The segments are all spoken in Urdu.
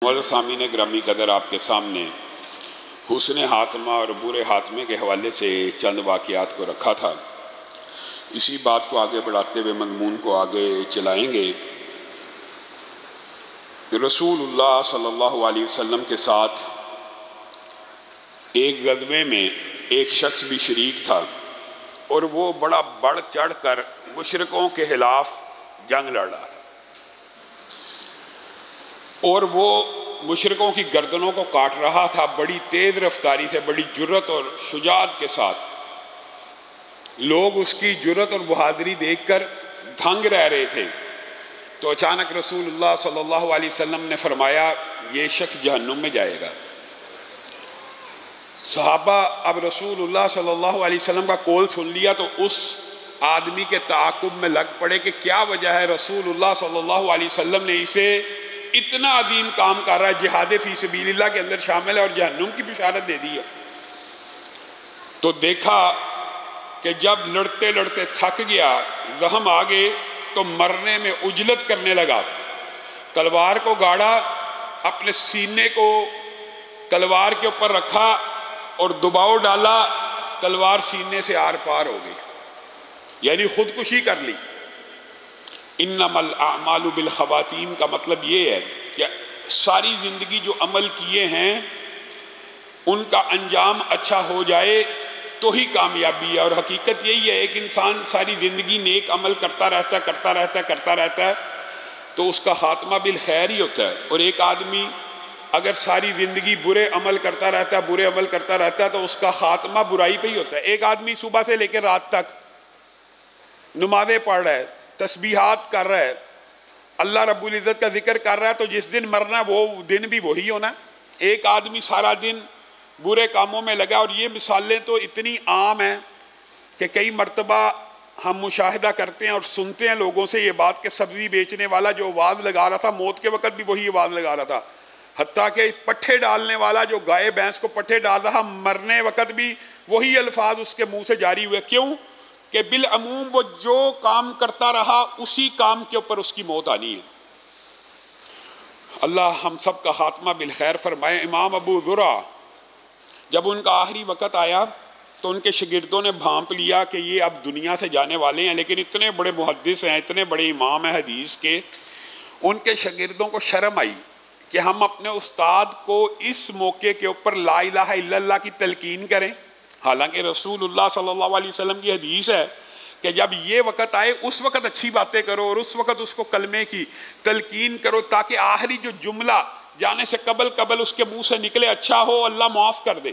معزز سامعین گرامی قدر، آپ کے سامنے حسن خاتمہ اور برے خاتمے کے حوالے سے چند واقعات کو رکھا تھا۔ اسی بات کو آگے بڑھاتے ہوئے مضمون کو آگے چلائیں گے۔ رسول اللہ صلی اللہ علیہ وسلم کے ساتھ ایک غزوے میں ایک شخص بھی شریک تھا اور وہ بڑا بڑھ چڑھ کر مشرکوں کے خلاف جنگ لڑ رہا تھا، اور وہ مشرکوں کی گردنوں کو کاٹ رہا تھا بڑی تیز رفتاری سے، بڑی جرت اور شجاعت کے ساتھ۔ لوگ اس کی جرت اور بہادری دیکھ کر دھنگ رہ رہے تھے۔ تو اچانک رسول اللہ صلی اللہ علیہ وسلم نے فرمایا، یہ شخص جہنم میں جائے گا۔ صحابہ اب رسول اللہ صلی اللہ علیہ وسلم کا قول سن لیا تو اس آدمی کے تعاقب میں لگ پڑے کہ کیا وجہ ہے رسول اللہ صلی اللہ علیہ وسلم نے اسے اتنا عظیم کام کر رہا ہے، جہاد فی سبیل اللہ کے اندر شامل ہے اور جہنم کی بشارت دے دی ہے۔ تو دیکھا کہ جب لڑتے لڑتے تھک گیا، زخم آ گئے تو مرنے میں عجلت کرنے لگا۔ تلوار کو گاڑا، اپنے سینے کو تلوار کے اوپر رکھا اور دباؤ ڈالا، تلوار سینے سے آر پار ہو گئی، یعنی خودکشی کر لی۔ انما الاعمال بالخواتیم کا مطلب یہ ہے کہ ساری زندگی جو عمل کیے ہیں ان کا انجام اچھا ہو جائے تو ہی کامیابی ہے، اور حقیقت یہی ہے ایک انسان ساری زندگی نیک عمل کرتا رہتا ہے تو اس کا خاتمہ بالخیر ہی ہوتا ہے، اور ایک آدمی اگر ساری زندگی برے عمل کرتا رہتا ہے تو اس کا خاتمہ برائی پہ ہی ہوتا ہے۔ ایک آدمی صبح سے لے کے رات تک نمازیں پڑھ رہا ہے، تسبیحات کر رہا ہے، اللہ رب العزت کا ذکر کر رہا ہے، تو جس دن مرنا وہ دن بھی وہی ہونا ہے۔ ایک آدمی سارا دن برے کاموں میں لگا، اور یہ مثالیں تو اتنی عام ہیں کہ کئی مرتبہ ہم مشاہدہ کرتے ہیں اور سنتے ہیں لوگوں سے یہ بات کہ سبزی بیچنے والا جو آواز لگا رہا تھا موت کے وقت بھی وہی آواز لگا رہا تھا، حتیٰ کہ پٹھے ڈالنے والا جو گائے بھینس کو پٹھے ڈال رہا مرنے وقت بھی وہی الفاظ اس کے منہ سے جاری ہوئے۔ کیوں؟ کہ بالعموم وہ جو کام کرتا رہا اسی کام کے اوپر اس کی موت آنی ہے۔ اللہ ہم سب کا خاتمہ بالخیر فرمائے۔ امام ابو ذرا جب ان کا آخری وقت آیا تو ان کے شاگردوں نے بھانپ لیا کہ یہ اب دنیا سے جانے والے ہیں، لیکن اتنے بڑے محدث ہیں، اتنے بڑے امام ہیں حدیث کے، ان کے شاگردوں کو شرم آئی کہ ہم اپنے استاد کو اس موقع کے اوپر لا الہ الا اللہ کی تلقین کریں، حالانکہ رسول اللہ صلی اللہ علیہ وسلم کی حدیث ہے کہ جب یہ وقت آئے اس وقت اچھی باتیں کرو اور اس وقت اس کو کلمے کی تلقین کرو تاکہ آخری جو جملہ جانے سے قبل اس کے منہ سے نکلے اچھا ہو، اللہ معاف کر دے۔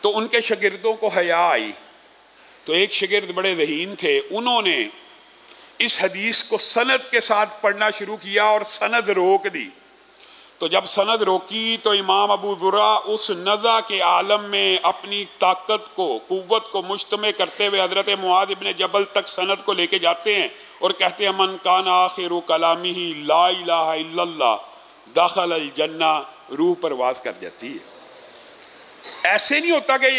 تو ان کے شاگردوں کو حیا آئی، تو ایک شاگرد بڑے ذہین تھے، انہوں نے اس حدیث کو سند کے ساتھ پڑھنا شروع کیا اور سند روک دی۔ تو جب سند روکی تو امام ابو ذرا اس نزع کے عالم میں اپنی طاقت کو، قوت کو مجتمع کرتے ہوئے حضرت معاذ ابن جبل تک سند کو لے کے جاتے ہیں اور کہتے ہیں من کان آخر کلامہ لا الہ الا اللہ دخل الجنہ، روح پرواز کر جاتی ہے۔ ایسے نہیں ہوتا کہ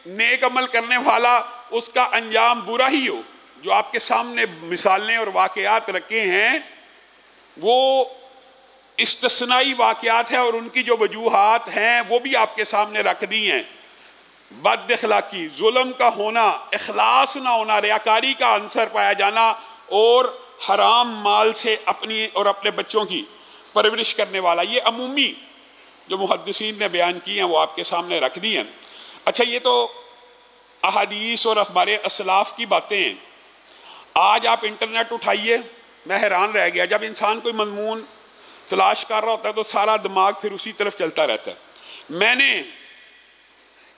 نیک عمل کرنے والا اس کا انجام برا ہی ہو۔ جو آپ کے سامنے مثالیں اور واقعات رکھے ہیں وہ استثنائی واقعات ہیں، اور ان کی جو وجوہات ہیں وہ بھی آپ کے سامنے رکھ دی ہیں۔ بد اخلاقی، ظلم کا ہونا، اخلاص نہ ہونا، ریاکاری کا عنصر پایا جانا، اور حرام مال سے اپنی اور اپنے بچوں کی پرورش کرنے والا، یہ عمومی جو محدثین نے بیان کی ہیں وہ آپ کے سامنے رکھ دی ہیں۔ اچھا، یہ تو احادیث اور اخبار اسلاف کی باتیں ہیں۔ آج آپ انٹرنیٹ اٹھائیے، میں حیران رہ گیا، جب انسان کوئی مضمون تلاش کر رہا ہوتا ہے تو سارا دماغ پھر اسی طرف چلتا رہتا ہے۔ میں نے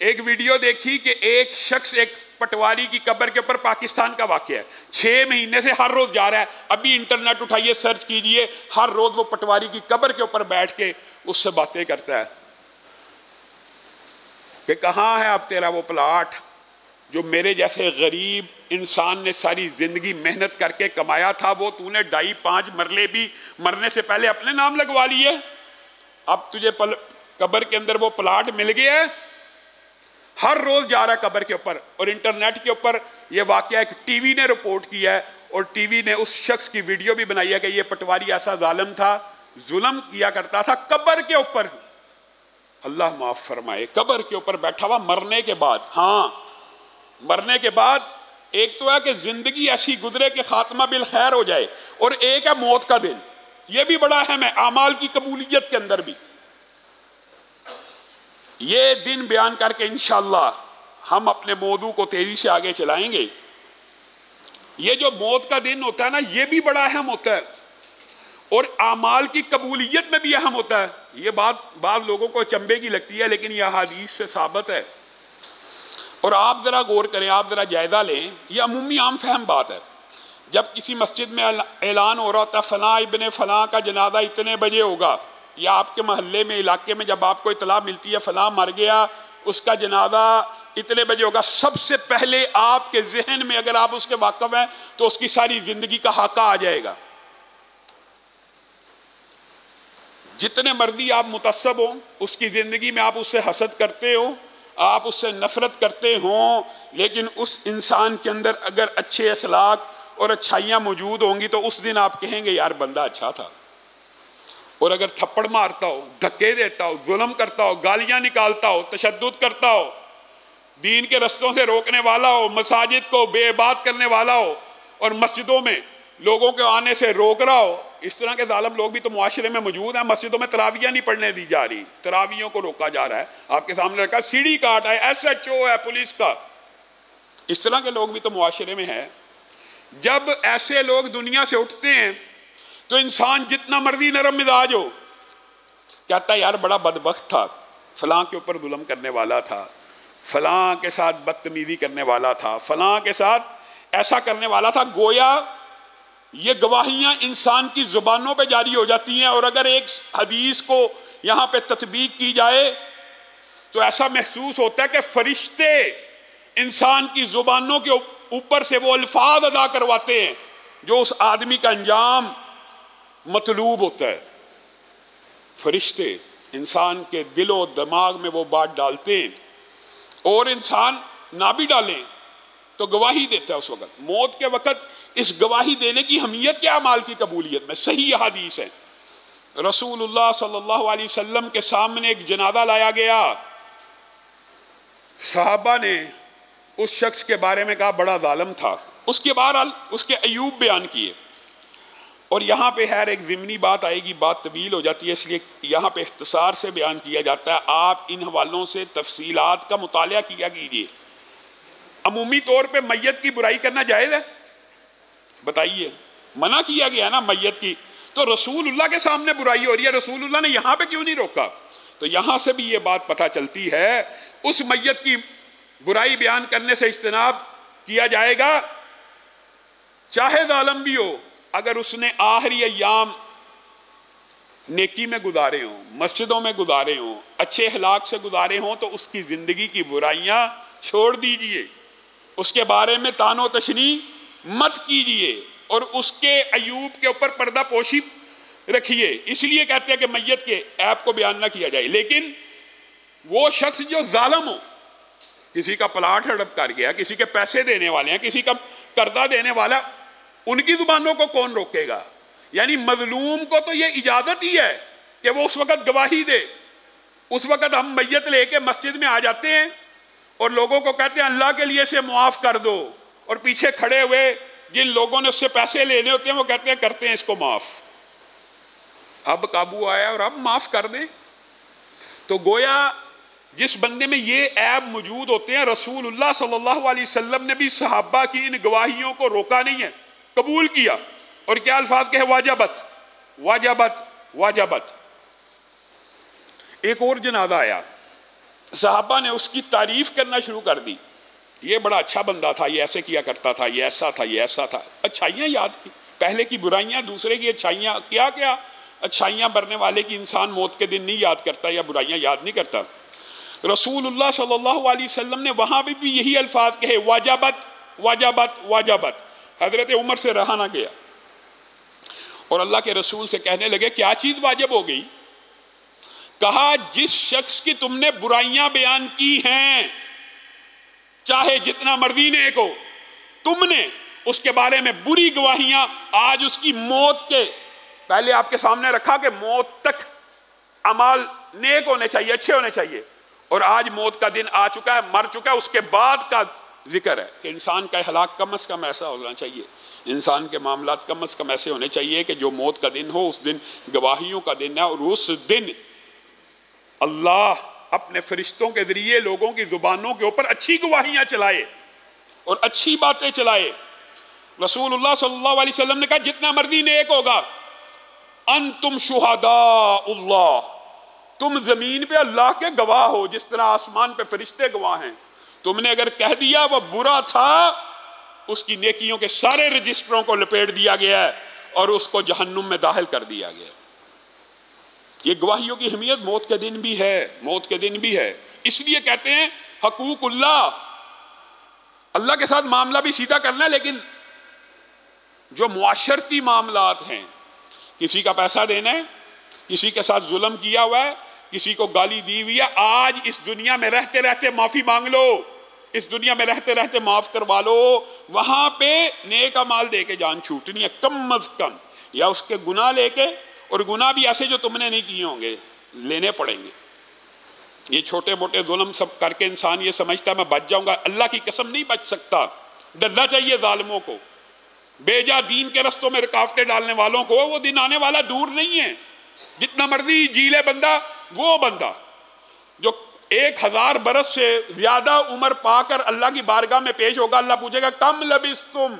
ایک ویڈیو دیکھی کہ ایک شخص ایک پٹواری کی قبر کے اوپر، پاکستان کا واقعہ ہے، 6 مہینے سے ہر روز جا رہا ہے، ابھی انٹرنیٹ اٹھائیے سرچ کیجئے، ہر روز وہ پٹواری کی قبر کے اوپر بیٹھ کے اس سے باتیں کرتا ہے کہ کہاں ہے اب تیرا وہ پلاٹ جو میرے جیسے غریب انسان نے ساری زندگی محنت کر کے کمایا تھا، وہ تو نے 2.5-5 مرلے بھی مرنے سے پہلے اپنے نام لگوا لیے، اب تجھے قبر کے اندر وہ پلاٹ مل گیا ہے۔ ہر روز جا رہا ہے قبر کے اوپر، اور انٹرنیٹ کے اوپر یہ واقعہ ایک ٹی وی نے رپورٹ کیا ہے، اور ٹی وی نے اس شخص کی ویڈیو بھی بنائی ہے کہ یہ پٹواری ایسا ظالم تھا ظلم کیا کرتا تھا قبر کے اوپر. اللہ معاف فرمائے, قبر کے اوپر بیٹھا ہوا مرنے کے بعد. ہاں مرنے کے بعد ایک تو ہے کہ زندگی ایسی گزرے کہ خاتمہ بالخیر ہو جائے, اور ایک ہے موت کا دن. یہ بھی بڑا اہم ہے اعمال کی قبولیت کے اندر بھی. یہ دن بیان کر کے انشاءاللہ ہم اپنے موضوع کو تیزی سے آگے چلائیں گے. یہ جو موت کا دن ہوتا ہے نا, یہ بھی بڑا اہم ہوتا ہے, اور اعمال کی قبولیت میں بھی اہم ہوتا ہے. یہ بات بعض لوگوں کو چمبے کی لگتی ہے, لیکن یہ احادیث سے ثابت ہے. اور آپ ذرا غور کریں, آپ ذرا جائزہ لیں. یہ عمومی عام فہم بات ہے. جب کسی مسجد میں اعلان ہو رہا ہوتا ہے فلاں ابن فلاں کا جنازہ اتنے بجے ہوگا, یا آپ کے محلے میں علاقے میں جب آپ کو اطلاع ملتی ہے فلاں مر گیا, اس کا جنازہ اتنے بجے ہوگا, سب سے پہلے آپ کے ذہن میں اگر آپ اس کے واقف ہیں تو اس کی ساری زندگی کا خاکہ آ جائے گا. جتنے مرضی آپ متعصب ہوں, اس کی زندگی میں آپ اس سے حسد کرتے ہو, آپ اس سے نفرت کرتے ہوں, لیکن اس انسان کے اندر اگر اچھے اخلاق اور اچھائیاں موجود ہوں گی تو اس دن آپ کہیں گے یار بندہ اچھا تھا. اور اگر تھپڑ مارتا ہو, دھکے دیتا ہو, ظلم کرتا ہو, گالیاں نکالتا ہو, تشدد کرتا ہو, دین کے رستوں سے روکنے والا ہو, مساجد کو بے بات کرنے والا ہو, اور مسجدوں میں لوگوں کے آنے سے روک رہا ہو, اس طرح کے ظالم لوگ بھی تو معاشرے میں موجود ہیں. مسجدوں میں تراویحیں نہیں پڑھنے دی جا رہی, تراویحوں کو روکا جا رہا ہے. آپ کے سامنے رکھا سیڑھی کاٹ ہے, SHO ہے پولیس کا. اس طرح کے لوگ بھی تو معاشرے میں ہیں. جب ایسے لوگ دنیا سے اٹھتے ہیں تو انسان جتنا مرضی نرم مزاج ہو, کہتا ہے یار بڑا بدبخت تھا, فلاں کے اوپر ظلم کرنے والا تھا, فلاں کے ساتھ بدتمیزی کرنے والا تھا, فلاں کے ساتھ ایسا کرنے والا تھا. گویا یہ گواہیاں انسان کی زبانوں پہ جاری ہو جاتی ہیں, اور اگر ایک حدیث کو یہاں پہ تطبیق کی جائے تو ایسا محسوس ہوتا ہے کہ فرشتے انسان کی زبانوں کے اوپر سے وہ الفاظ ادا کرواتے ہیں جو اس آدمی کا انجام مطلوب ہوتا ہے. فرشتے انسان کے دل و دماغ میں وہ بات ڈالتے ہیں, اور انسان نہ بھی ڈالیں تو گواہی دیتا ہے اس وقت. موت کے وقت اس گواہی دینے کی اہمیت کیا اعمال کی قبولیت میں. صحیح حدیث ہے, رسول اللہ صلی اللہ علیہ وسلم کے سامنے ایک جنازہ لایا گیا. صحابہ نے اس شخص کے بارے میں کہا بڑا ظالم تھا. اس کے بہرحال اس کے عیوب بیان کیے, اور یہاں پہ ہر ایک ضمنی بات آئے گی, بات طویل ہو جاتی ہے, اس لیے یہاں پہ اختصار سے بیان کیا جاتا ہے. آپ ان حوالوں سے تفصیلات کا مطالعہ کیا کیجیے. عمومی طور پہ میت کی برائی کرنا جائز ہے؟ بتائیے, منع کیا گیا نا میت کی, تو رسول اللہ کے سامنے برائی ہو رہی ہے, رسول اللہ نے یہاں پہ کیوں نہیں روکا؟ تو یہاں سے بھی یہ بات پتہ چلتی ہے اس میت کی برائی بیان کرنے سے اجتناب کیا جائے گا, چاہے ظالم بھی ہو. اگر اس نے آخری ایام نیکی میں گزارے ہوں, مسجدوں میں گزارے ہوں, اچھے اخلاق سے گزارے ہوں, تو اس کی زندگی کی برائیاں چھوڑ دیجئے, اس کے بارے میں طعن و تشنیع مت کیجئے, اور اس کے عیوب کے اوپر پردہ پوشی رکھیے. اس لیے کہتے ہیں کہ میت کے عیب کو بیان نہ کیا جائے. لیکن وہ شخص جو ظالم ہو, کسی کا پلاٹ ہڑپ کر گیا, کسی کے پیسے دینے والے ہیں, کسی کا قرضہ دینے والا, ان کی زبانوں کو کون روکے گا؟ یعنی مظلوم کو تو یہ اجازت ہی ہے کہ وہ اس وقت گواہی دے. اس وقت ہم میت لے کے مسجد میں آ جاتے ہیں اور لوگوں کو کہتے ہیں اللہ کے لیے سے معاف کر دو, اور پیچھے کھڑے ہوئے جن لوگوں نے اس سے پیسے لینے ہوتے ہیں وہ کہتے ہیں کرتے ہیں اس کو معاف, اب قابو آیا اور اب معاف کر دیں. تو گویا جس بندے میں یہ عیب موجود ہوتے ہیں, رسول اللہ صلی اللہ علیہ وسلم نے بھی صحابہ کی ان گواہیوں کو روکا نہیں ہے, قبول کیا. اور کیا الفاظ کہے؟ واجبت واجبت واجبت. ایک اور جنازہ آیا, صحابہ نے اس کی تعریف کرنا شروع کر دی. یہ بڑا اچھا بندہ تھا, یہ ایسے کیا کرتا تھا, یہ ایسا تھا, یہ ایسا تھا. اچھائیاں یاد کی, پہلے کی برائیاں, دوسرے کی اچھائیاں. کیا کیا اچھائیاں برنے والے کی انسان موت کے دن نہیں یاد کرتا, یا برائیاں یاد نہیں کرتا. رسول اللہ صلی اللہ علیہ وسلم نے وہاں بھی یہی الفاظ کہے, واجبت واجبت واجبت. حضرت عمر سے رہا نہ گیا, اور اللہ کے رسول سے کہنے لگے کیا چیز واجب ہو گئی؟ کہا جس شخص کی تم نے برائیاں بیان کی ہیں, چاہے جتنا مرضی نیک ہو, تم نے اس کے بارے میں بری گواہیاں آج اس کی موت کے پہلے آپ کے سامنے رکھا کہ موت تک اعمال نیک ہونے چاہیے، اچھے ہونے چاہیے، اور آج موت کا دن آ چکا ہے، مر چکا ہے، اس کے بعد کا ذکر ہے کہ انسان کا ہلاک کم از کم ایسا ہونا چاہیے، انسان کے معاملات کم از کم ایسے ہونے چاہیے کہ جو موت کا دن ہو اس دن گواہیوں کا دن ہے، اور اس دن اللہ اپنے فرشتوں کے ذریعے لوگوں کی زبانوں کے اوپر اچھی گواہیاں چلائے اور اچھی باتیں چلائے۔ رسول اللہ صلی اللہ علیہ وسلم نے کہا جتنا مرضی نیک ہوگا، انتم شہداء اللہ، تم زمین پہ اللہ کے گواہ ہو، جس طرح آسمان پہ فرشتے گواہ ہیں۔ تم نے اگر کہہ دیا وہ برا تھا، اس کی نیکیوں کے سارے رجسٹروں کو لپیٹ دیا گیا ہے اور اس کو جہنم میں داخل کر دیا گیا۔ یہ گواہیوں کی اہمیت موت کے دن بھی ہے، موت کے دن بھی ہے۔ اس لیے کہتے ہیں حقوق اللہ، اللہ کے ساتھ معاملہ بھی سیدھا کرنا ہے، لیکن جو معاشرتی معاملات ہیں، کسی کا پیسہ دینا ہے، کسی کے ساتھ ظلم کیا ہوا ہے، کسی کو گالی دی ہوئی ہے، آج اس دنیا میں رہتے رہتے معافی مانگ لو، اس دنیا میں رہتے رہتے معاف کروا لو، وہاں پہ نیک اعمال دے کے جان چھوٹنی ہے کم از کم، یا اس کے گناہ لے کے، اور گناہ بھی ایسے جو تم نے نہیں کیے ہوں گے، لینے پڑیں گے۔ یہ چھوٹے موٹے ظلم سب کر کے انسان یہ سمجھتا ہے میں بچ جاؤں گا، اللہ کی قسم نہیں بچ سکتا۔ ڈرنا چاہیے ظالموں کو، بے جا دین کے رستوں میں رکاوٹیں ڈالنے والوں کو، وہ دن آنے والا دور نہیں ہے۔ جتنا مرضی جی لے بندہ، وہ بندہ جو 1000 برس سے زیادہ عمر پا کر اللہ کی بارگاہ میں پیش ہوگا، اللہ پوچھے گا کم لبستم،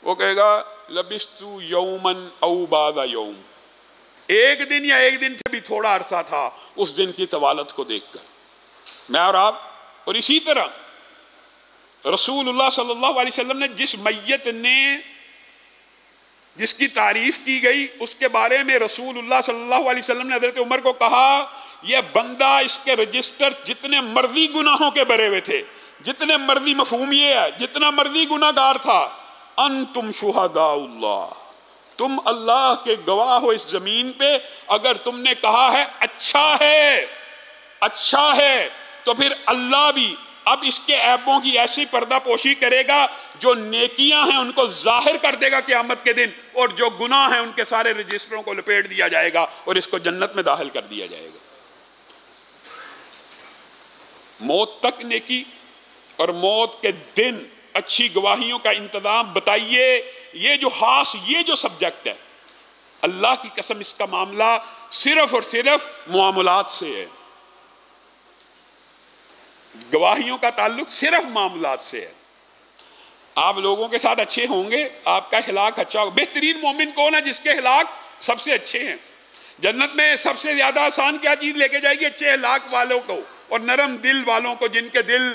وہ کہے گا لبستو یومن او بعد یوم، ایک دن یا ایک دن سے بھی تھوڑا عرصہ تھا اس دن کی طوالت کو دیکھ کر میں اور آپ۔ اور اسی طرح رسول اللہ صلی اللہ علیہ وسلم نے جس میت نے جس کی تعریف کی گئی، اس کے بارے میں رسول اللہ صلی اللہ علیہ وسلم نے حضرت عمر کو کہا یہ بندہ، اس کے رجسٹر جتنے مرضی گناہوں کے بھرے ہوئے تھے، جتنے مرضی، مفہوم یہ ہے جتنا مرضی گناہ گار تھا، انتم شہداء اللہ، تم اللہ کے گواہ ہو اس زمین پہ۔ اگر تم نے کہا ہے اچھا ہے، اچھا ہے، تو پھر اللہ بھی اب اس کے عیبوں کی ایسی پردہ پوشی کرے گا، جو نیکیاں ہیں ان کو ظاہر کر دے گا قیامت کے دن، اور جو گناہ ہیں ان کے سارے رجسٹروں کو لپیٹ دیا جائے گا اور اس کو جنت میں داخل کر دیا جائے گا۔ موت تک نیکی اور موت کے دن اچھی گواہیوں کا انتظام بتائیے۔ یہ جو خاص یہ جو سبجیکٹ ہے، اللہ کی قسم اس کا معاملہ صرف اور صرف معاملات سے ہے، گواہیوں کا تعلق صرف معاملات سے ہے۔ آپ لوگوں کے ساتھ اچھے ہوں گے، آپ کا اخلاق اچھا ہوگا۔ بہترین مومن کون ہے؟ جس کے اخلاق سب سے اچھے ہیں۔ جنت میں سب سے زیادہ آسان کیا چیز لے کے جائے گی؟ اچھے اخلاق والوں کو اور نرم دل والوں کو، جن کے دل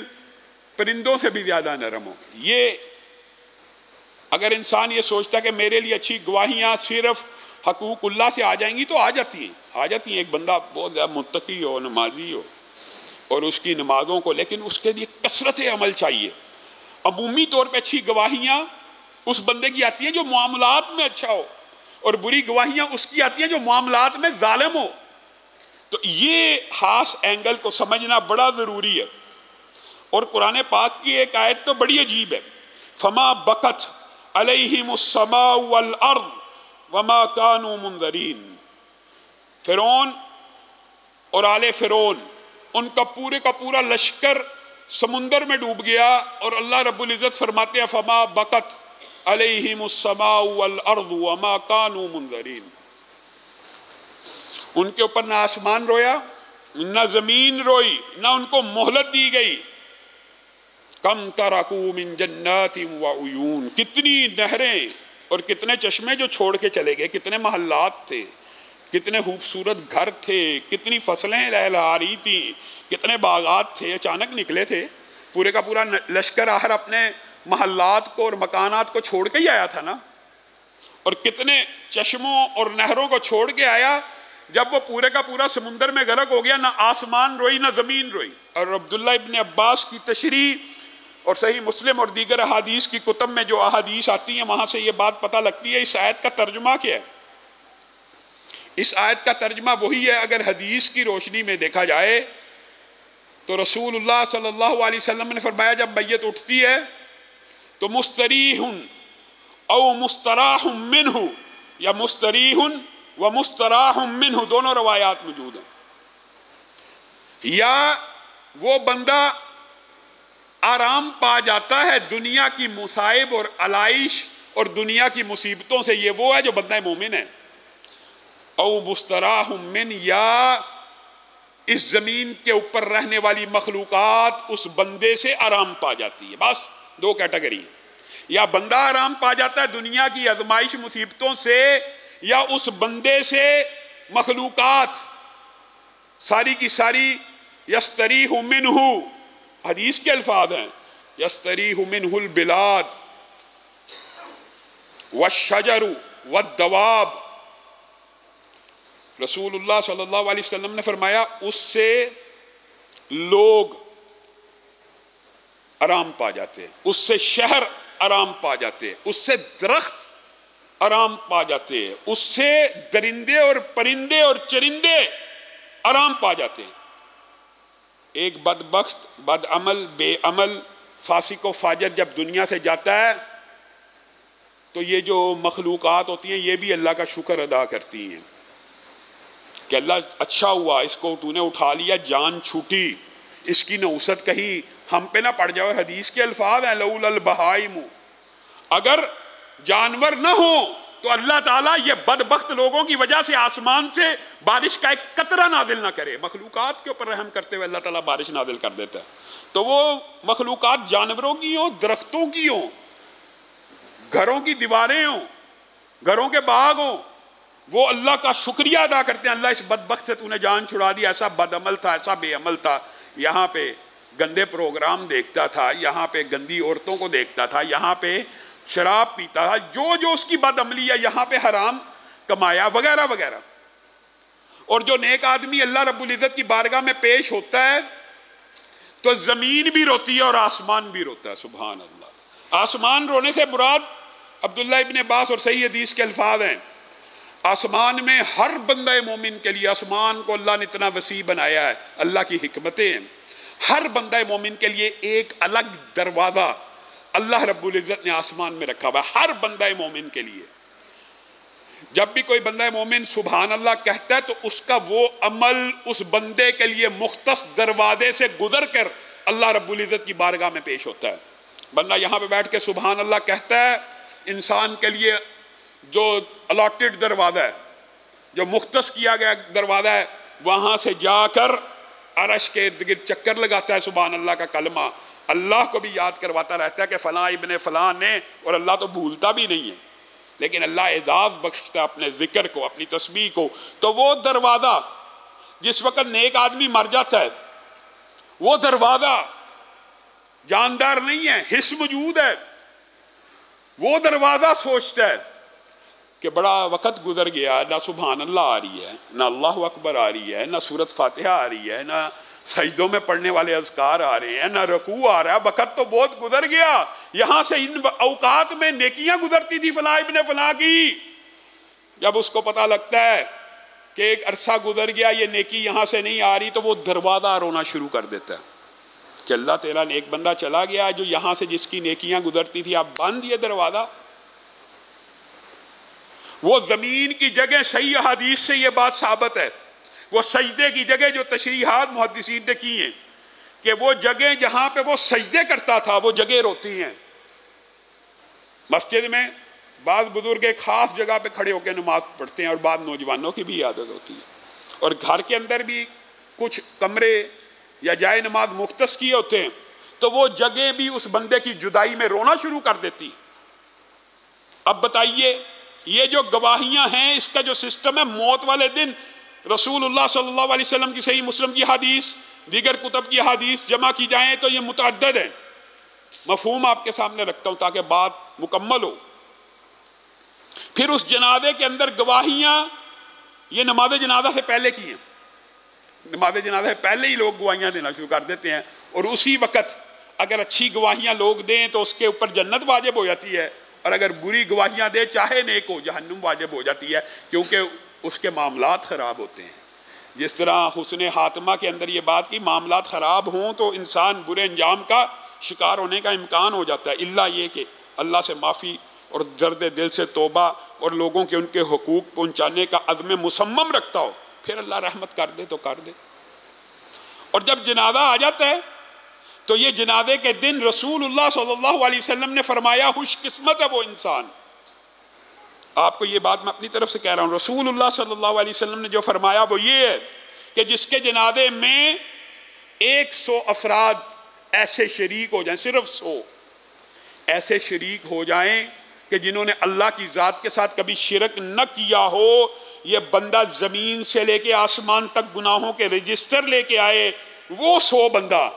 پرندوں سے بھی زیادہ نرم ہو۔ یہ اگر انسان یہ سوچتا کہ میرے لیے اچھی گواہیاں صرف حقوق اللہ سے آ جائیں گی، تو آ جاتی ہیں۔ ایک بندہ بہت زیادہ متقی ہو، نمازی ہو، اور اس کی نمازوں کو، لیکن اس کے لیے کثرت عمل چاہیے۔ عمومی طور پہ اچھی گواہیاں اس بندے کی آتی ہیں جو معاملات میں اچھا ہو، اور بری گواہیاں اس کی آتی ہیں جو معاملات میں ظالم ہو۔ تو یہ خاص اینگل کو سمجھنا بڑا ضروری ہے۔ اور قرآن پاک کی ایک آیت تو بڑی عجیب ہے، فما بکت علیہم السماء والارض وما کانوا منذرین۔ فرعون اور آل فرعون، ان کا پورا لشکر سمندر میں ڈوب گیا، اور اللہ رب العزت فرماتے ہیں فما بکت علیہم السماء والارض وما کانوا منذرین۔ ان کے اوپر نہ آسمان رویا، نہ زمین روئی، نہ ان کو مہلت دی گئی۔ کم ترکوا من جنات وعیون، کتنی نہریں اور کتنے چشمے جو چھوڑ کے چلے گئے، کتنے محلات تھے، کتنے خوبصورت گھر تھے، کتنی فصلیں لہلہا رہی تھی، کتنے باغات تھے، اچانک نکلے تھے۔ پورے کا پورا لشکر آخر اپنے محلات کو اور مکانات کو چھوڑ کے ہی آیا تھا نا، اور کتنے چشموں اور نہروں کو چھوڑ کے آیا۔ جب وہ پورے کا پورا سمندر میں غرق ہو گیا، نہ آسمان روئی نہ زمین روئی۔ اور عبداللہ ابن عباس کی تشریح اور صحیح مسلم اور دیگر احادیث کی کتب میں جو احادیث آتی ہیں، وہاں سے یہ بات پتہ لگتی ہے۔ اس آیت کا ترجمہ کیا ہے؟ اس آیت کا ترجمہ وہی ہے، اگر حدیث کی روشنی میں دیکھا جائے تو رسول اللہ صلی اللہ علیہ وسلم نے فرمایا جب میت اٹھتی ہے تو مستریح او مستراح منہ یا مستریح و مستراح منہ، دونوں روایات موجود ہیں. یا وہ بندہ آرام پا جاتا ہے دنیا کی مصائب اور علائش اور دنیا کی مصیبتوں سے، یہ وہ ہے جو بندہ مومن ہے. او مستراح من، یا اس زمین کے اوپر رہنے والی مخلوقات اس بندے سے آرام پا جاتی ہے. بس دو کیٹیگری ہیں، یا بندہ آرام پا جاتا ہے دنیا کی آزمائش مصیبتوں سے، یا اس بندے سے مخلوقات ساری کی ساری یستریح منہ، حدیث کے الفاظ ہیں یستریح منہ البلاد والشجر والدواب. رسول اللہ صلی اللہ علیہ وسلم نے فرمایا اس سے لوگ آرام پا جاتے ہیں، اس سے شہر آرام پا جاتے ہیں، اس سے درخت آرام پا جاتے ہیں، اس سے درندے اور پرندے اور چرندے آرام پا جاتے ہیں. ایک بدبخت، بد عمل، بے عمل، فاسق و فاجر جب دنیا سے جاتا ہے تو یہ جو مخلوقات ہوتی ہیں یہ بھی اللہ کا شکر ادا کرتی ہیں کہ اللہ اچھا ہوا اس کو تو نے اٹھا لیا، جان چھوٹی، اس کی نحوست کہیں ہم پہ نہ پڑ جائے. اور حدیث کے الفاظ ہیں لولا البہائم، اگر جانور نہ ہو تو اللہ تعالیٰ یہ بدبخت لوگوں کی وجہ سے آسمان سے بارش کا ایک قطرہ نازل نہ کرے. مخلوقات کے اوپر رحم کرتے ہوئے اللہ تعالیٰ بارش نازل کر دیتا ہے. تو وہ مخلوقات جانوروں کی ہوں، درختوں کی ہوں، گھروں کی دیواریں ہوں، گھروں کے باغ ہوں، وہ اللہ کا شکریہ ادا کرتے ہیں. اللہ اس بدبخت سے تو نے جان چھڑا دیا، ایسا بد عمل تھا، ایسا بے عمل تھا، یہاں پہ گندے پروگرام دیکھتا تھا، یہاں پہ گندی عورتوں کو دیکھتا تھا، یہاں پہ شراب پیتا تھا، جو اس کی بد عملی ہے، یہاں پہ حرام کمایا وغیرہ وغیرہ. اور جو نیک آدمی اللہ رب العزت کی بارگاہ میں پیش ہوتا ہے تو زمین بھی روتی ہے اور آسمان بھی روتا ہے. سبحان اللہ. آسمان رونے سے مراد عبداللہ ابن عباس اور صحیح حدیث کے الفاظ ہیں آسمان میں ہر بندہ مومن کے لیے، آسمان کو اللہ نے اتنا وسیع بنایا ہے، اللہ کی حکمتیں ہیں، ہر بندہ مومن کے لیے ایک الگ دروازہ اللہ رب العزت نے آسمان میں رکھا ہوا ہے، ہر بندہ مومن کے لیے. جب بھی کوئی بندہ مومن سبحان اللہ کہتا ہے تو اس کا وہ عمل اس بندے کے لیے مختص دروازے سے گزر کر اللہ رب العزت کی بارگاہ میں پیش ہوتا ہے. بندہ یہاں پہ بیٹھ کے سبحان اللہ کہتا ہے، انسان کے لیے جو الاٹڈ دروازہ ہے، جو مختص کیا گیا دروازہ ہے، وہاں سے جا کر عرش کے ارد گرد چکر لگاتا ہے، سبحان اللہ کا کلمہ اللہ کو بھی یاد کرواتا رہتا ہے کہ فلاں ابن فلاں نے، اور اللہ تو بھولتا بھی نہیں ہے، لیکن اللہ اعزاز بخشتا ہے اپنے ذکر کو، اپنی تسبیح کو. تو وہ دروازہ جس وقت نیک آدمی مر جاتا ہے، وہ دروازہ جاندار نہیں ہے، حس موجود ہے، وہ دروازہ سوچتا ہے کہ بڑا وقت گزر گیا، نہ سبحان اللہ آ رہی ہے، نہ اللہ اکبر آ رہی ہے، نہ سورت فاتحہ آ رہی ہے، نہ سجدوں میں پڑھنے والے اذکار آ رہے ہیں، نہ رکوع آ رہا ہے، وقت تو بہت گزر گیا، یہاں سے ان اوقات میں نیکیاں گزرتی تھی فلاں ابن فلاں کی. جب اس کو پتہ لگتا ہے کہ ایک عرصہ گزر گیا، یہ نیکی یہاں سے نہیں آ رہی، تو وہ دروازہ رونا شروع کر دیتا ہے کہ اللہ تیرا نیک بندہ چلا گیا جو یہاں سے جس کی نیکیاں گزرتی تھی، اب بند یہ دروازہ. وہ زمین کی جگہ صحیح حدیث سے یہ بات ثابت ہے، وہ سجدے کی جگہ جو تشریحات محدثین نے کی ہیں کہ وہ جگہ جہاں پہ وہ سجدے کرتا تھا وہ جگہ روتی ہیں. مسجد میں بعض بزرگ ایک خاص جگہ پہ کھڑے ہو کے نماز پڑھتے ہیں، اور بعض نوجوانوں کی بھی عادت ہوتی ہے، اور گھر کے اندر بھی کچھ کمرے یا جائے نماز مختص کیے ہوتے ہیں، تو وہ جگہ بھی اس بندے کی جدائی میں رونا شروع کر دیتی. اب بتائیے یہ جو گواہیاں ہیں، اس کا جو سسٹم ہے، موت والے دن رسول اللہ صلی اللہ علیہ وسلم کی صحیح مسلم کی حدیث، دیگر کتب کی حدیث جمع کی جائیں تو یہ متعدد ہیں. مفہوم آپ کے سامنے رکھتا ہوں تاکہ بات مکمل ہو. پھر اس جنازے کے اندر گواہیاں یہ نماز جنازہ سے پہلے کی ہیں، نماز جنازہ سے پہلے ہی لوگ گواہیاں دینا شروع کر دیتے ہیں، اور اسی وقت اگر اچھی گواہیاں لوگ دیں تو اس کے اوپر جنت واجب ہو جاتی ہے، اور اگر بری گواہیاں دے چاہے نیک ہو جہنم واجب ہو جاتی ہے، کیونکہ اس کے معاملات خراب ہوتے ہیں. جس طرح حسن خاتمہ کے اندر یہ بات کی معاملات خراب ہوں تو انسان برے انجام کا شکار ہونے کا امکان ہو جاتا ہے، الا یہ کہ اللہ سے معافی اور درد دل سے توبہ اور لوگوں کے ان کے حقوق پہنچانے کا عزم مصمم رکھتا ہو، پھر اللہ رحمت کر دے تو کر دے۔ اور جب جنازہ آ جاتا ہے تو یہ جنازے کے دن رسول اللہ صلی اللہ علیہ وسلم نے فرمایا خوش قسمت ہے وہ انسان۔ آپ کو یہ بات میں اپنی طرف سے کہہ رہا ہوں، رسول اللہ صلی اللہ علیہ وسلم نے جو فرمایا وہ یہ ہے کہ جس کے جنازے میں 100 افراد ایسے شریک ہو جائیں، صرف 100 ایسے شریک ہو جائیں کہ جنہوں نے اللہ کی ذات کے ساتھ کبھی شرک نہ کیا ہو، یہ بندہ زمین سے لے کے آسمان تک گناہوں کے رجسٹر لے کے آئے، وہ 100 بندہ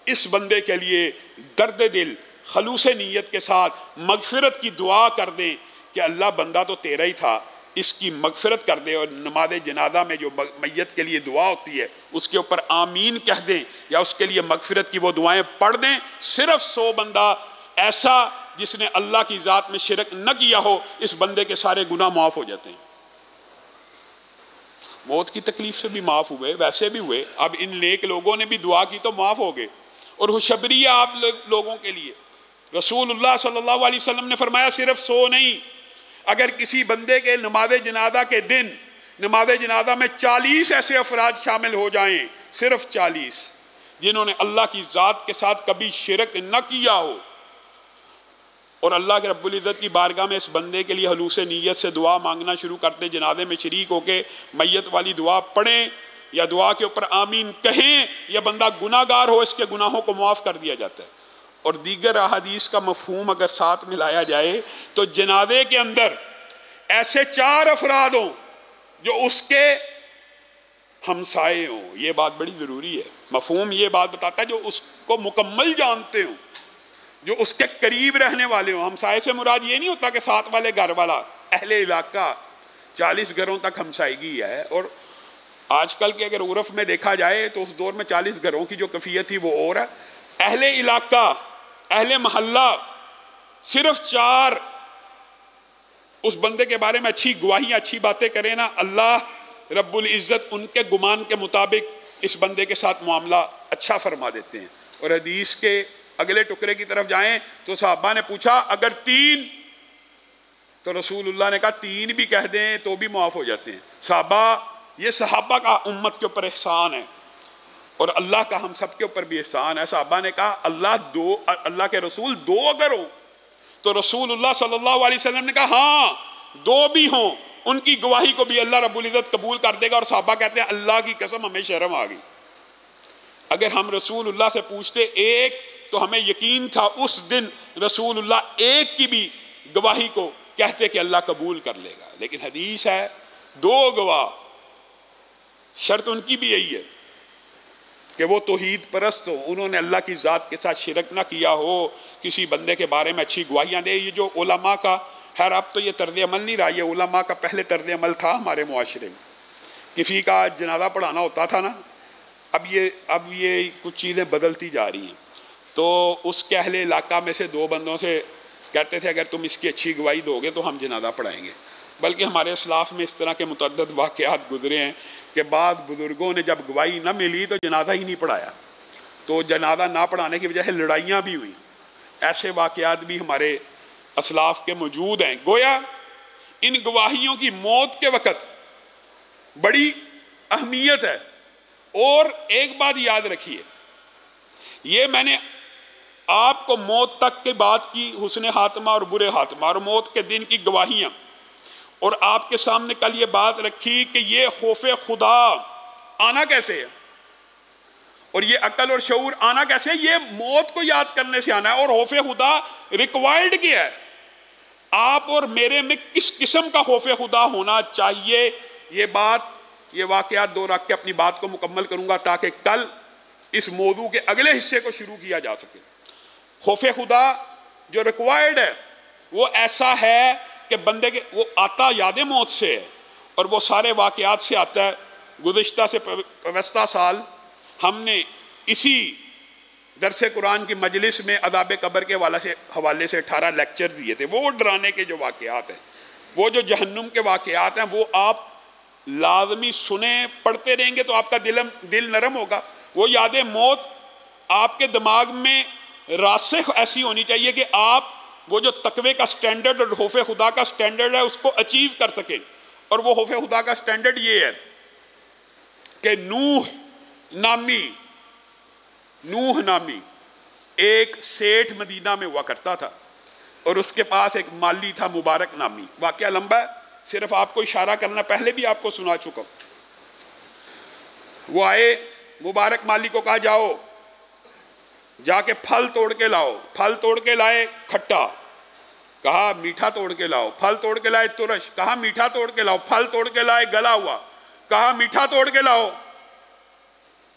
اس بندے کے لیے درد دل خلوص نیت کے ساتھ مغفرت کی دعا کر دیں کہ اللہ بندہ تو تیرا ہی تھا، اس کی مغفرت کر دے۔ اور نماز جنازہ میں جو میت کے لیے دعا ہوتی ہے اس کے اوپر آمین کہہ دیں یا اس کے لیے مغفرت کی وہ دعائیں پڑھ دیں۔ صرف 100 بندہ ایسا جس نے اللہ کی ذات میں شرک نہ کیا ہو، اس بندے کے سارے گناہ معاف ہو جاتے ہیں، موت کی تکلیف سے بھی معاف ہوئے، ویسے بھی ہوئے، اب ان نیک لوگوں نے بھی دعا کی تو معاف ہو گئے۔ اور خوشخبری آپ لوگوں کے لیے، رسول اللہ صلی اللہ علیہ وسلم نے فرمایا صرف 100 نہیں، اگر کسی بندے کے نماز جنازہ کے دن نماز جنازہ میں 40 ایسے افراد شامل ہو جائیں، صرف 40 جنہوں نے اللہ کی ذات کے ساتھ کبھی شرک نہ کیا ہو، اور اللہ کے رب العزت کی بارگاہ میں اس بندے کے لیے خلوص نیت سے دعا مانگنا شروع کرتے، جنازے میں شریک ہو کے میت والی دعا پڑھیں یا دعا کے اوپر آمین کہیں، یا بندہ گناہ گار ہو اس کے گناہوں کو معاف کر دیا جاتا ہے۔ اور دیگر احادیث کا مفہوم اگر ساتھ ملایا جائے تو جنازے کے اندر ایسے 4 افراد ہوں جو اس کے ہمسائے ہوں، یہ بات بڑی ضروری ہے۔ مفہوم یہ بات بتاتا ہے جو اس کو مکمل جانتے ہوں، جو اس کے قریب رہنے والے ہوں۔ ہمسائے سے مراد یہ نہیں ہوتا کہ ساتھ والے گھر والا، اہل علاقہ، 40 گھروں تک ہمسائیگی ہے۔ اور آج کل کے اگر عرف میں دیکھا جائے تو اس دور میں 40 گھروں کی جو کیفیت تھی وہ اور ہے۔ اہل علاقہ، اہل محلہ، صرف 4 اس بندے کے بارے میں اچھی گواہیاں، اچھی باتیں کریں نا، اللہ رب العزت ان کے گمان کے مطابق اس بندے کے ساتھ معاملہ اچھا فرما دیتے ہیں۔ اور حدیث کے اگلے ٹکڑے کی طرف جائیں تو صحابہ نے پوچھا اگر 3، تو رسول اللہ نے کہا 3 بھی کہہ دیں تو بھی معاف ہو جاتے ہیں۔ یہ صحابہ کا امت کے اوپر احسان ہے، اور اللہ کا ہم سب کے اوپر بھی احسان ہے۔ صحابہ نے کہا اللہ کے رسول 2 اگر ہوں، تو رسول اللہ صلی اللہ علیہ وسلم نے کہا ہاں 2 بھی ہوں، ان کی گواہی کو بھی اللہ رب العزت قبول کر دے گا۔ اور صحابہ کہتے ہیں اللہ کی قسم ہمیں شرم آ گئی، اگر ہم رسول اللہ سے پوچھتے 1 تو ہمیں یقین تھا اس دن رسول اللہ 1 کی بھی گواہی کو کہتے کہ اللہ قبول کر لے گا، لیکن حدیث ہے 2 گواہ، شرط ان کی بھی یہی ہے کہ وہ توحید پرست ہو، انہوں نے اللہ کی ذات کے ساتھ شرک نہ کیا ہو، کسی بندے کے بارے میں اچھی گواہیاں دے۔ یہ جو علماء کا، خیر اب تو یہ طرز عمل نہیں رہا، یہ علماء کا پہلے طرز عمل تھا ہمارے معاشرے میں۔ کسی کا جنازہ پڑھانا ہوتا تھا نا، اب یہ کچھ چیزیں بدلتی جا رہی ہیں، تو اس کے اہل علاقہ میں سے 2 بندوں سے کہتے تھے اگر تم اس کی اچھی گواہی دو گے تو ہم جنازہ پڑھائیں گے۔ بلکہ ہمارے اسلاف میں اس طرح کے متعدد واقعات گزرے ہیں کہ بعض بزرگوں نے جب گواہی نہ ملی تو جنازہ ہی نہیں پڑھایا، تو جنازہ نہ پڑھانے کی وجہ سے لڑائیاں بھی ہوئیں۔ ایسے واقعات بھی ہمارے اسلاف کے موجود ہیں۔ گویا ان گواہیوں کی موت کے وقت بڑی اہمیت ہے۔ اور ایک بات یاد رکھیے، یہ میں نے آپ کو موت تک کی بات کی، حسن خاتمہ اور برے خاتمہ اور موت کے دن کی گواہیاں، اور آپ کے سامنے کل یہ بات رکھی کہ یہ خوف خدا آنا کیسے ہے، اور یہ عقل اور شعور آنا کیسے ہے، یہ موت کو یاد کرنے سے آنا ہے۔ اور خوف خدا ریکوائرڈ کیا ہے، آپ اور میرے میں کس قسم کا خوف خدا ہونا چاہیے، یہ واقعات 2 رکھ کے اپنی بات کو مکمل کروں گا تاکہ کل اس موضوع کے اگلے حصے کو شروع کیا جا سکے۔ خوف خدا جو ریکوائرڈ ہے وہ ایسا ہے کہ بندے کے وہ آتا یاد موت سے ہے، اور وہ سارے واقعات سے آتا ہے۔ گزشتہ سے پوستہ سال ہم نے اسی درس قرآن کی مجلس میں عذاب قبر کے حوالے سے 18 لیکچر دیے تھے۔ وہ ڈرانے کے جو واقعات ہیں، وہ جو جہنم کے واقعات ہیں، وہ آپ لازمی سنیں، پڑھتے رہیں گے تو آپ کا دل نرم ہوگا۔ وہ یاد موت آپ کے دماغ میں راسخ ایسی ہونی چاہیے کہ آپ وہ جو تقوی کا سٹینڈرڈ اور خوف خدا کا سٹینڈرڈ ہے اس کو اچیو کر سکے. اور وہ خوف خدا کا سٹینڈرڈ یہ ہے کہ نوح نامی ایک سیٹھ مدینہ میں ہوا کرتا تھا اور اس کے پاس ایک مالی تھا مبارک نامی. واقعہ لمبا ہے، صرف آپ کو اشارہ کرنا، پہلے بھی آپ کو سنا چکا. وہ آئے، مبارک مالی کو کہا جاؤ جا کے پھل توڑ کے لاؤ. پھل توڑ کے لائے کھٹا، کہا میٹھا توڑ کے لاؤ. پھل توڑ کے لائے ترش، کہا میٹھا توڑ کے لاؤ. پھل توڑ کے لائے گلا ہوا، کہا میٹھا توڑ کے لاؤ.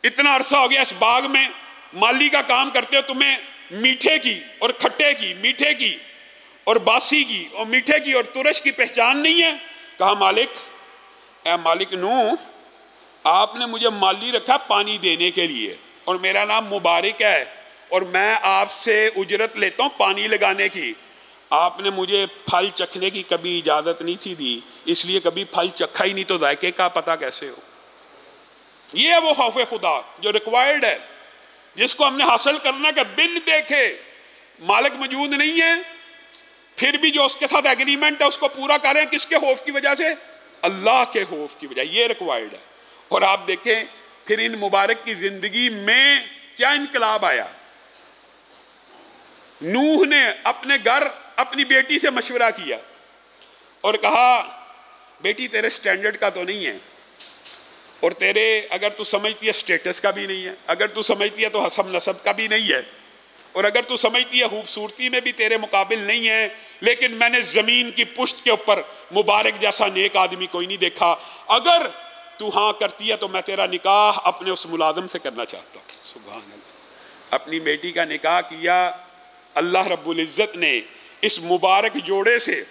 اتنا عرصہ ہو گیا اس باغ میں مالی کا کام کرتے ہو، تمہیں میٹھے کی اور کھٹے کی، میٹھے کی اور باسی کی اور میٹھے کی اور ترش کی پہچان نہیں ہے. کہا مالک، اے مالک نوح، آپ نے مجھے مالی رکھا پانی دینے کے لیے اور میرا نام مبارک ہے اور میں آپ سے اجرت لیتا ہوں پانی لگانے کی. آپ نے مجھے پھل چکھنے کی کبھی اجازت نہیں تھی دی، اس لیے کبھی پھل چکھا ہی نہیں، تو ذائقے کا پتہ کیسے ہو؟ یہ ہے وہ خوف خدا جو ریکوائرڈ ہے، جس کو ہم نے حاصل کرنا کہ بن دیکھے مالک موجود نہیں ہے پھر بھی جو اس کے ساتھ ایگریمنٹ ہے اس کو پورا کریں. کس کے خوف کی وجہ سے؟ اللہ کے خوف کی وجہ. یہ ریکوائرڈ ہے. اور آپ دیکھیں پھر ان مبارک کی زندگی میں کیا انقلاب آیا. نوح نے اپنے گھر اپنی بیٹی سے مشورہ کیا اور کہا بیٹی تیرے سٹینڈرڈ کا تو نہیں ہے، اور تیرے اگر تو سمجھتی ہے سٹیٹس کا بھی نہیں ہے، اگر تو سمجھتی ہے تو حسب نسب کا بھی نہیں ہے، اور اگر تو سمجھتی ہے خوبصورتی میں بھی تیرے مقابل نہیں ہے، لیکن میں نے زمین کی پشت کے اوپر مبارک جیسا نیک آدمی کوئی نہیں دیکھا. اگر تو ہاں کرتی ہے تو میں تیرا نکاح اپنے اس ملازم سے کرنا چاہتا ہوں. سبحان اللہ. اپنی بیٹی کا نکاح کیا. اللہ رب العزت نے اس مبارک جوڑے سے،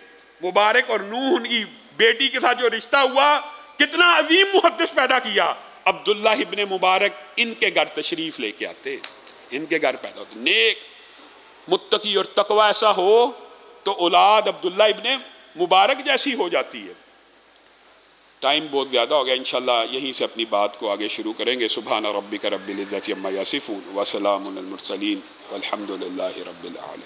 مبارک اور نوح کی بیٹی کے ساتھ جو رشتہ ہوا، کتنا عظیم محدث پیدا کیا. عبداللہ ابن مبارک ان کے گھر تشریف لے کے آتے، ان کے گھر پیدا ہوتے. نیک متقی اور تقوی ایسا ہو تو اولاد عبداللہ ابن مبارک جیسی ہو جاتی ہے. ٹائم بہت زیادہ ہو گیا، انشاءاللہ یہیں سے اپنی بات کو آگے شروع کریں گے. سبحان ربک رب العزت عما یصفون وسلام علی المرسلین والحمد للہ رب العالمین.